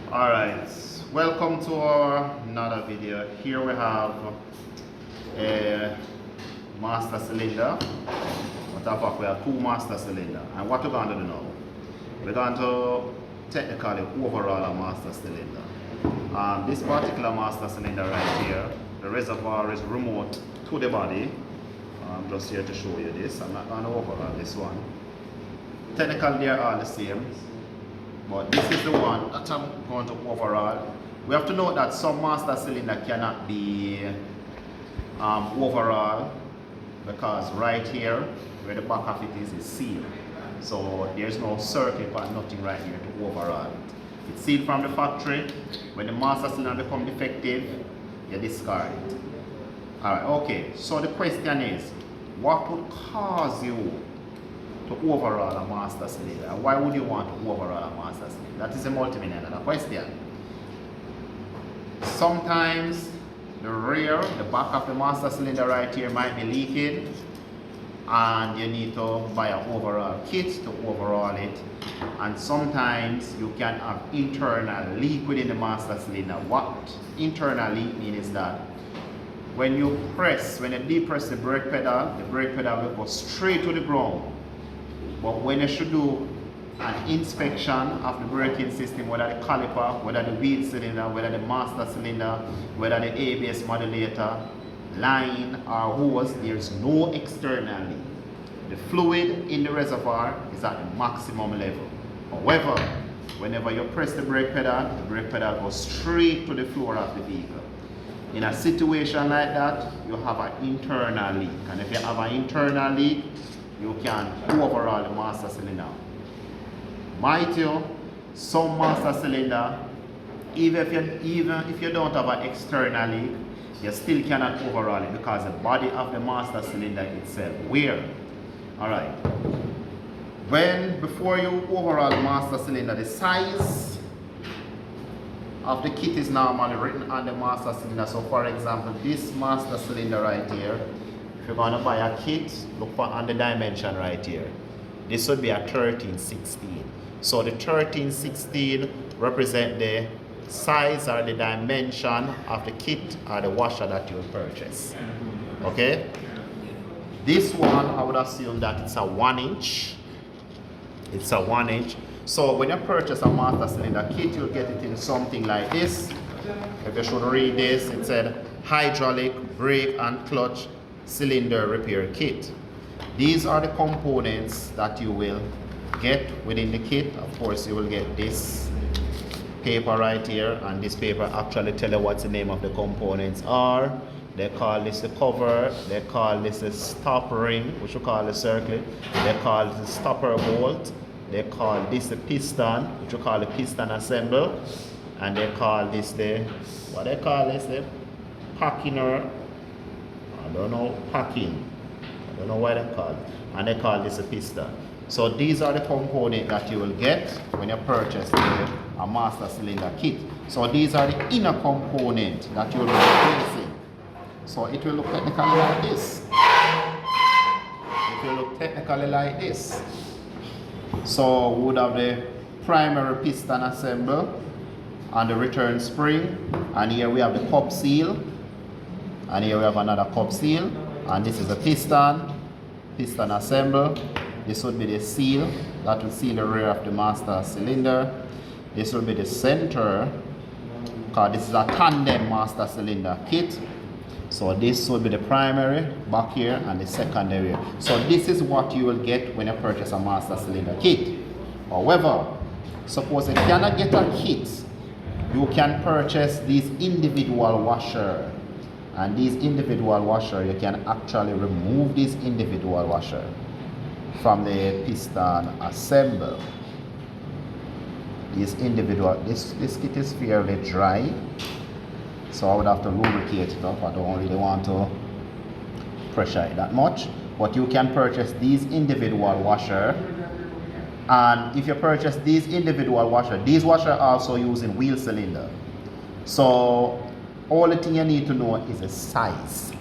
Alright, welcome to our another video. Here we have a master cylinder. What of fact, we have two master cylinders. And what we're going to do now? We're going to technically overhaul a master cylinder. This particular master cylinder right here, the reservoir is remote to the body. I'm just here to show you this. I'm not going to overhaul this one. Technically, they are all the same. But this is the one that I'm going to overhaul. We have to note that some master cylinder cannot be overhauled because right here, where the back of it is sealed. So there's no circuit or nothing right here to overhaul it. It's sealed from the factory. When the master cylinder becomes defective, you discard it. Alright, okay. So the question is, what would cause you to overhaul a master cylinder? Why would you want to overhaul a master cylinder? That is a multi-million-dollar question. Sometimes the rear, the back of the master cylinder right here might be leaking and you need to buy an overhaul kit to overhaul it. And sometimes you can have internal leak within the master cylinder. What internal leak means is that when you depress the brake pedal will go straight to the ground. But when you should do an inspection of the braking system, whether the caliper, whether the wheel cylinder, whether the master cylinder, whether the ABS modulator, line or hose, there's no external leak. The fluid in the reservoir is at the maximum level. However, whenever you press the brake pedal goes straight to the floor of the vehicle. In a situation like that, you have an internal leak. And if you have an internal leak, you can overhaul the master cylinder. Mind you, some master cylinder, even if you don't have an external leak, you still cannot overhaul it because the body of the master cylinder itself wear. Alright. Before you overhaul the master cylinder, the size of the kit is normally written on the master cylinder. So for example, this master cylinder right here, if you're going to buy a kit, look for on the dimension right here. This would be a 1316. So the 1316 represent the size or the dimension of the kit or the washer that you purchase. Okay? This one, I would assume that it's a 1 inch. It's a 1 inch. So when you purchase a master cylinder kit, you'll get it in something like this. If you should read this, it said hydraulic, brake and clutch cylinder repair kit. These are the components that you will get within the kit. Of course, you will get this paper right here, and this paper actually tell you what the name of the components are. They call this the cover, they call this the stop ring, which we call the circlet, they call this the stopper bolt, they call this the piston, which we call the piston assemble, and they call this the packing, I don't know, packing. I don't know why they call it. And they call this a piston. So these are the components that you will get when you purchase a master cylinder kit. So these are the inner components that you will be replacing. So it will look technically like this. It will look technically like this. So we would have the primary piston assemble and the return spring. And here we have the cup seal. And here we have another cup seal, and this is a piston assemble. This would be the seal that will seal the rear of the master cylinder. This will be the center, because this is a tandem master cylinder kit. So this will be the primary back here and the secondary. So this is what you will get when you purchase a master cylinder kit. However, suppose you cannot get a kit, you can purchase these individual washers. And these individual washer, you can actually remove this individual washer from the piston assemble. This kit is fairly dry, so I would have to lubricate it up. I don't really want to pressure it that much. But you can purchase these individual washer. And if you purchase these individual washer, these washer are also using wheel cylinder. So all the thing you need to know is the size.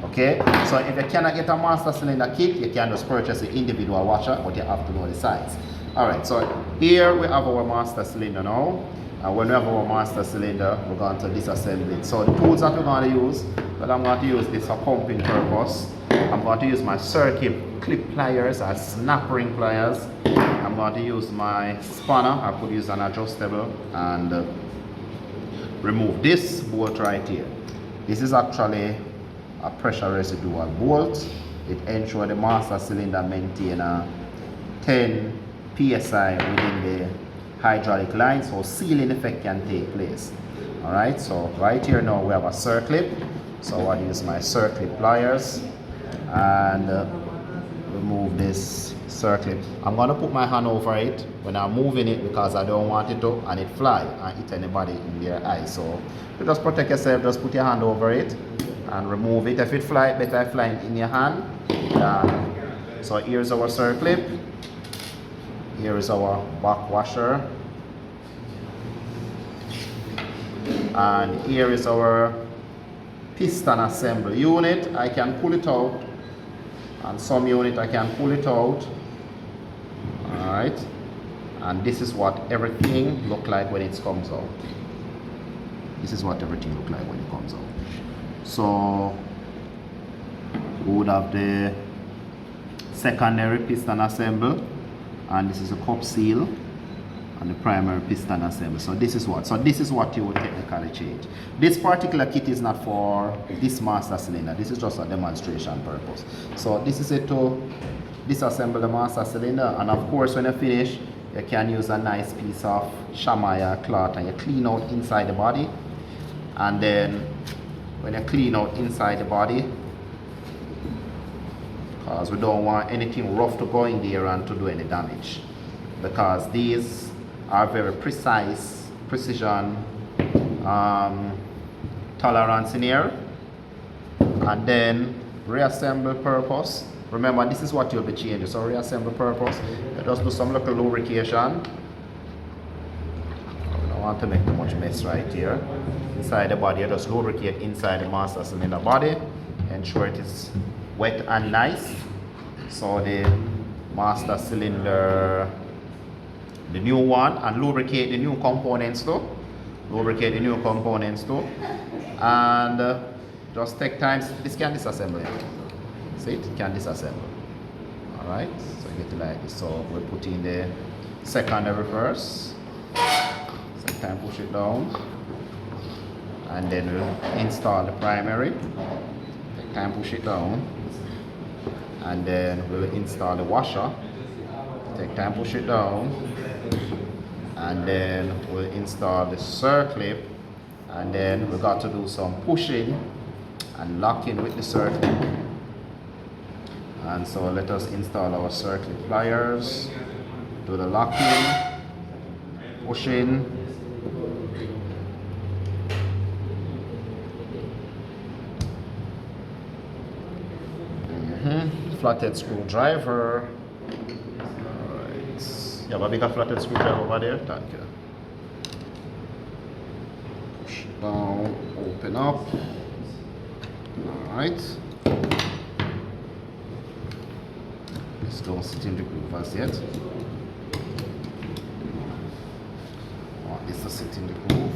Okay? So if you cannot get a master cylinder kit, you can just purchase the individual washer, but you have to know the size. Alright, so here we have our master cylinder now. And when we have our master cylinder, we're going to disassemble it. So the tools that we're going to use, well, I'm going to use this for pumping purpose. I'm going to use my circuit clip pliers or snap ring pliers. I'm going to use my spanner. I could use an adjustable and remove this bolt right here. This is actually a pressure residual bolt. It ensures the master cylinder maintain a 10 psi within the hydraulic line, so sealing effect can take place. Alright, so right here now we have a circlip. So I'll use my circlip pliers and remove this circlip. I'm going to put my hand over it when I'm moving it because I don't want it to and it fly and hit anybody in their eye. So you just protect yourself, just put your hand over it and remove it. If it fly, better fly in your hand. So here's our circlip. Here is our back washer. And here is our piston assembly unit. I can pull it out. And some unit I can pull it out. Alright. And this is what everything look like when it comes out. This is what everything look like when it comes out. So we would have the secondary piston assembly, and this is a cup seal, and the primary piston assembly. So this is what you would technically change. This particular kit is not for this master cylinder. This is just a demonstration purpose. So this is it to disassemble the master cylinder, and of course when you finish you can use a nice piece of shamaya cloth and you clean out inside the body. And then when you clean out inside the body, because we don't want anything rough to go in there and to do any damage, because these are very precision tolerance in here. And then reassemble purpose, remember this is what you'll be changing. So reassemble purpose, you just do some little lubrication. We don't want to make too much mess right here. Inside the body, you just lubricate inside the master cylinder body, ensure it is wet and nice. So the master cylinder, the new one, and lubricate the new components too. Lubricate the new components too. And just take time. This can disassemble it. See, it can disassemble. Alright, so you get it like this. So we'll put in the secondary first. Take time, push it down. And then we'll install the primary. Take time, push it down. And then we'll install the washer. Take time, push it down. And then we'll install the circlip. And then we got to do some pushing and locking with the circlip. And so let us install our circlip pliers. Do the locking, pushing. Flathead screwdriver. Alright. You have a bigger flathead screwdriver over there? Thank you. Push down, open up. Alright. This don't sit in the groove as yet. I want this to sit in the groove.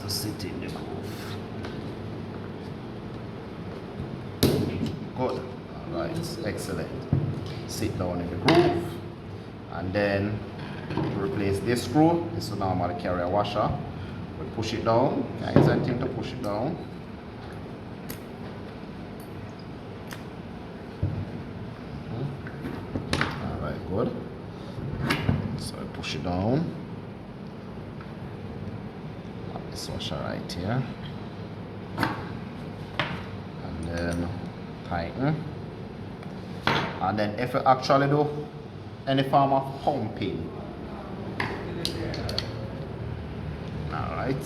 To sit in the groove. Good. Alright, excellent. Sit down in the groove. And then to replace this screw, this will normally carry a washer. We push it down. Can't use anything to push it down. Alright, good. So I push it down. This washer right here, and then tighten. And then if you actually do any form of pumping, all right,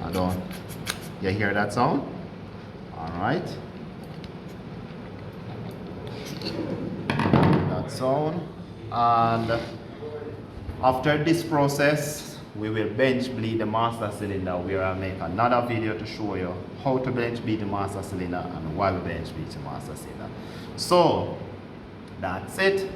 I don't, you hear that sound? All right. Zone. And after this process, we will bench bleed the master cylinder, where I'll make another video to show you how to bench bleed the master cylinder and why we bench bleed the master cylinder. So that's it.